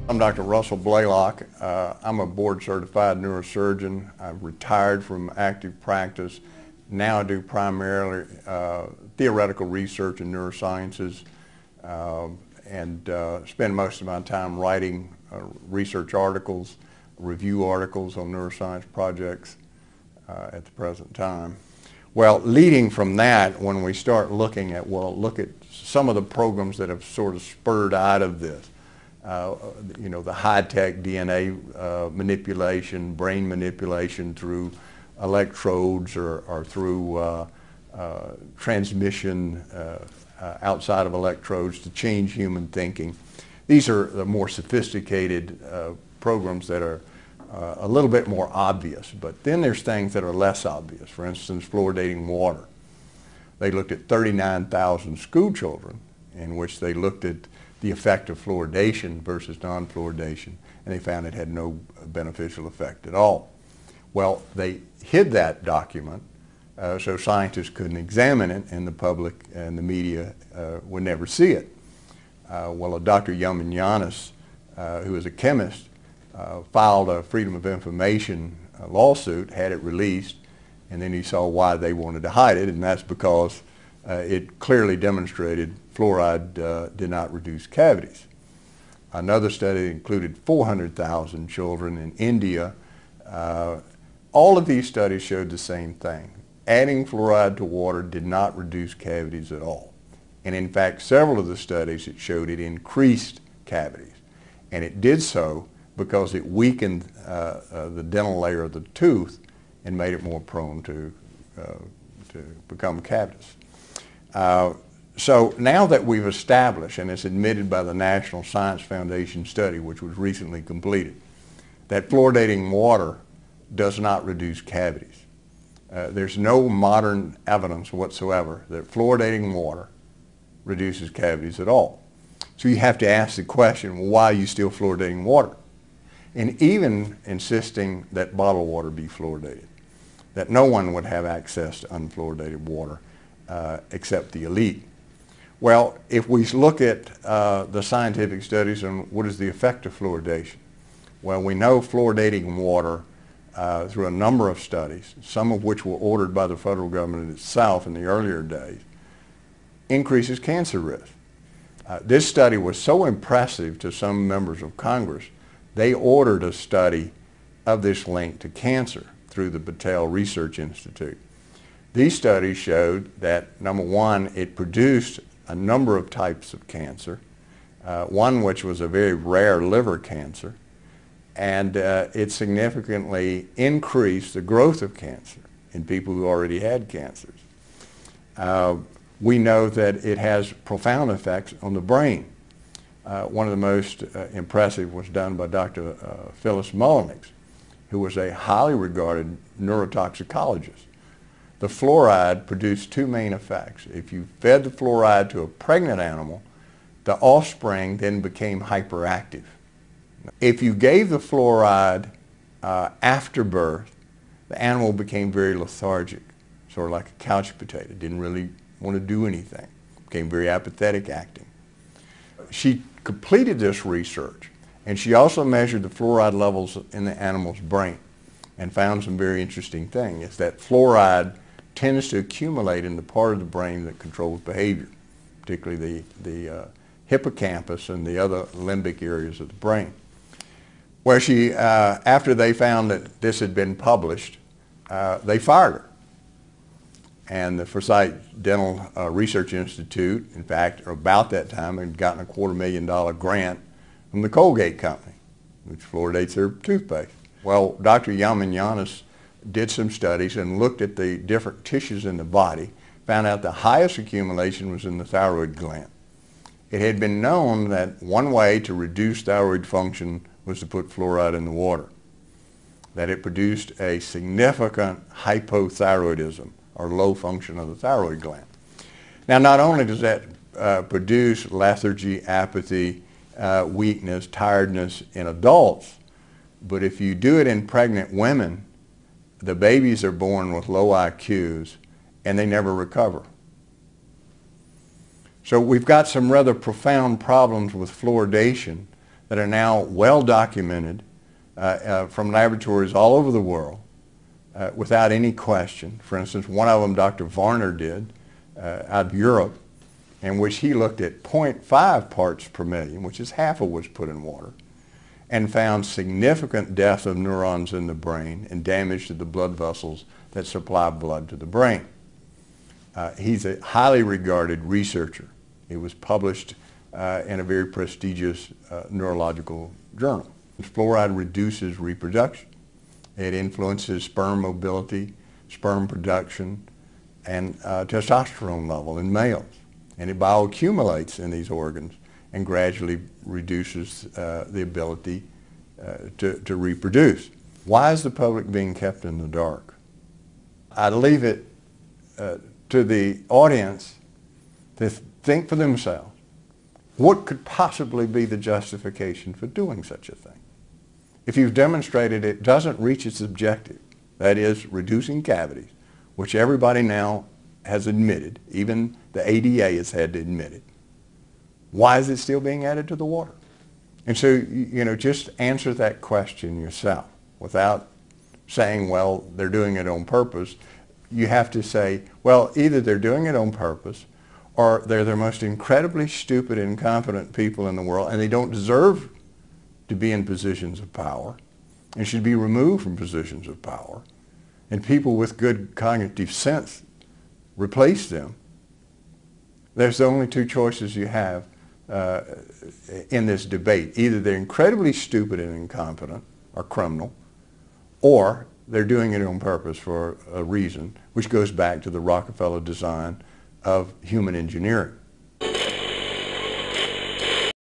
I'm Dr. Russell Blaylock. I'm a board-certified neurosurgeon. I've retired from active practice. Now I do primarily theoretical research in neurosciences and spend most of my time writing research articles, review articles on neuroscience projects at the present time. Well, leading from that, when we start looking at, look at some of the programs that have sort of spurred out of this. You know, the high-tech DNA manipulation, brain manipulation through electrodes or through transmission outside of electrodes to change human thinking. These are the more sophisticated programs that are a little bit more obvious, but then there's things that are less obvious. For instance, fluoridating water. They looked at 39,000 school children in which they looked at the effect of fluoridation versus non-fluoridation, and they found it had no beneficial effect at all. Well, they hid that document so scientists couldn't examine it, and the public and the media would never see it. Well, Dr. Eugenesia, who is a chemist, filed a Freedom of Information lawsuit, had it released, and then he saw why they wanted to hide it, and that's because it clearly demonstrated fluoride did not reduce cavities. Another study included 400,000 children in India. All of these studies showed the same thing. Adding fluoride to water did not reduce cavities at all. And in fact, several of the studies it showed it increased cavities. And it did so because it weakened the dental layer of the tooth and made it more prone to become cavitous. So now that we've established, and it's admitted by the National Science Foundation study, which was recently completed, that fluoridating water does not reduce cavities. There's no modern evidence whatsoever that fluoridating water reduces cavities at all. So you have to ask the question, well, why are you still fluoridating water? And even insisting that bottled water be fluoridated, that no one would have access to unfluoridated water except the elite. Well, if we look at the scientific studies on what is the effect of fluoridation, well, we know fluoridating water through a number of studies, some of which were ordered by the federal government itself in the earlier days, increases cancer risk. This study was so impressive to some members of Congress, they ordered a study of this link to cancer through the Battelle Research Institute. These studies showed that, number one, it produced a number of types of cancer, one which was a very rare liver cancer, and it significantly increased the growth of cancer in people who already had cancers. We know that it has profound effects on the brain. One of the most impressive was done by Dr. Phyllis Mullenix, who was a highly regarded neurotoxicologist. The fluoride produced two main effects. If you fed the fluoride to a pregnant animal, the offspring then became hyperactive. If you gave the fluoride after birth, the animal became very lethargic, sort of like a couch potato, didn't really want to do anything, became very apathetic acting. She completed this research, and she also measured the fluoride levels in the animal's brain and found some very interesting things. It's that fluoride tends to accumulate in the part of the brain that controls behavior, particularly the hippocampus and the other limbic areas of the brain. Where she, after they found that this had been published, they fired her. And the Forsyth Dental Research Institute, in fact, about that time, had gotten a $250,000 grant from the Colgate company, which fluoridates their toothpaste. Well, Dr. Eugenesia did some studies and looked at the different tissues in the body, found out the highest accumulation was in the thyroid gland. It had been known that one way to reduce thyroid function was to put fluoride in the water, that it produced a significant hypothyroidism, or low function of the thyroid gland. Now, not only does that produce lethargy, apathy, weakness, tiredness in adults, but if you do it in pregnant women, the babies are born with low IQs and they never recover. So we've got some rather profound problems with fluoridation that are now well documented from laboratories all over the world without any question. For instance, one of them Dr. Varner did out of Europe, in which he looked at 0.5 parts per million, which is half of what's put in water, and found significant death of neurons in the brain and damage to the blood vessels that supply blood to the brain. He's a highly regarded researcher. It was published in a very prestigious neurological journal. Fluoride reduces reproduction. It influences sperm mobility, sperm production, and testosterone level in males. And it bioaccumulates in these organs and gradually reduces the ability to reproduce. Why is the public being kept in the dark? I leave it to the audience to think for themselves. What could possibly be the justification for doing such a thing? If you've demonstrated it doesn't reach its objective, that is reducing cavities, which everybody now has admitted, even the ADA has had to admit it, why is it still being added to the water? And so, just answer that question yourself without saying, well, they're doing it on purpose. You have to say, well, either they're doing it on purpose or they're the most incredibly stupid, incompetent people in the world, and they don't deserve to be in positions of power and should be removed from positions of power. And people with good cognitive sense replace them. There's the only two choices you have in this debate. Either they're incredibly stupid and incompetent or criminal, or they're doing it on purpose for a reason, which goes back to the Rockefeller design of human engineering.